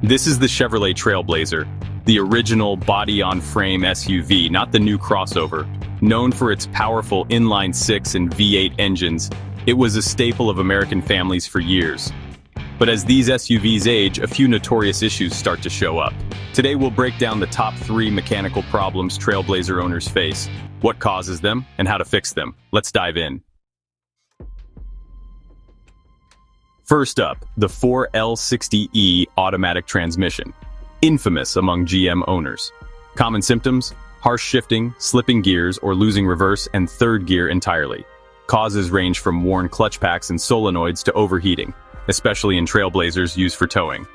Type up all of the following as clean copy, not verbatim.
This is the Chevrolet Trailblazer, the original body-on-frame SUV, not the new crossover. Known for its powerful inline-6 and V8 engines, it was a staple of American families for years. But as these SUVs age, a few notorious issues start to show up. Today we'll break down the top 3 mechanical problems Trailblazer owners face, what causes them, and how to fix them. Let's dive in. First up, the 4L60E automatic transmission, infamous among GM owners. Common symptoms: harsh shifting, slipping gears, or losing reverse and third gear entirely. Causes range from worn clutch packs and solenoids to overheating, especially in Trailblazers used for towing.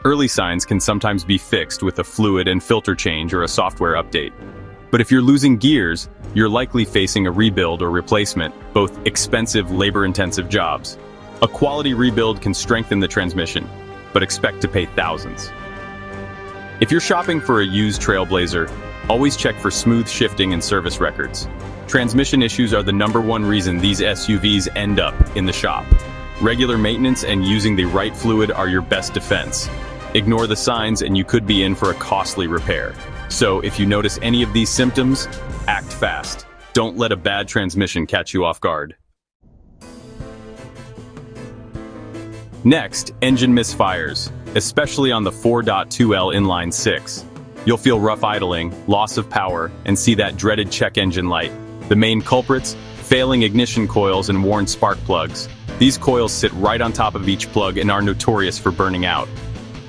Early signs can sometimes be fixed with a fluid and filter change or a software update. But if you're losing gears, you're likely facing a rebuild or replacement, both expensive, labor-intensive jobs. A quality rebuild can strengthen the transmission, but expect to pay thousands. If you're shopping for a used Trailblazer, always check for smooth shifting and service records. Transmission issues are the #1 reason these SUVs end up in the shop. Regular maintenance and using the right fluid are your best defense. Ignore the signs and you could be in for a costly repair. So if you notice any of these symptoms, act fast. Don't let a bad transmission catch you off guard. Next, engine misfires, especially on the 4.2L inline-6. You'll feel rough idling, loss of power, and see that dreaded check engine light. The main culprits: failing ignition coils and worn spark plugs. These coils sit right on top of each plug and are notorious for burning out.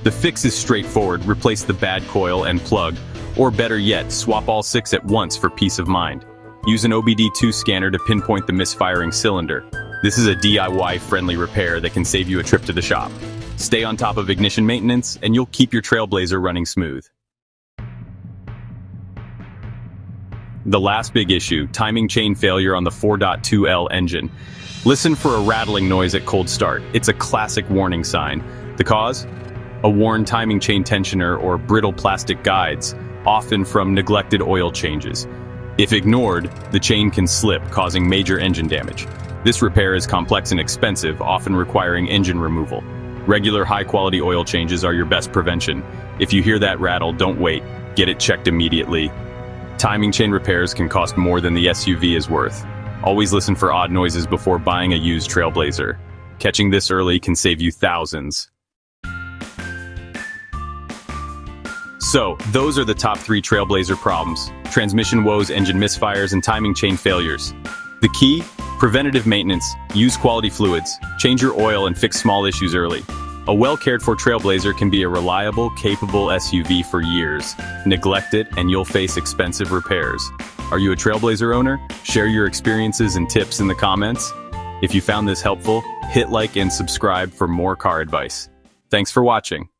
The fix is straightforward: replace the bad coil and plug, or better yet, swap all 6 at once for peace of mind. Use an OBD2 scanner to pinpoint the misfiring cylinder. This is a DIY-friendly repair that can save you a trip to the shop. Stay on top of ignition maintenance, and you'll keep your Trailblazer running smooth. The last big issue: timing chain failure on the 4.2L engine. Listen for a rattling noise at cold start. It's a classic warning sign. The cause? A worn timing chain tensioner or brittle plastic guides, often from neglected oil changes. If ignored, the chain can slip, causing major engine damage. This repair is complex and expensive, often requiring engine removal. Regular high-quality oil changes are your best prevention. If you hear that rattle, don't wait. Get it checked immediately. Timing chain repairs can cost more than the SUV is worth. Always listen for odd noises before buying a used Trailblazer. Catching this early can save you thousands. So, those are the top 3 Trailblazer problems: transmission woes, engine misfires, and timing chain failures. The key? Preventative maintenance. Use quality fluids. Change your oil and fix small issues early. A well-cared-for Trailblazer can be a reliable, capable SUV for years. Neglect it and you'll face expensive repairs. Are you a Trailblazer owner? Share your experiences and tips in the comments. If you found this helpful, hit like and subscribe for more car advice. Thanks for watching.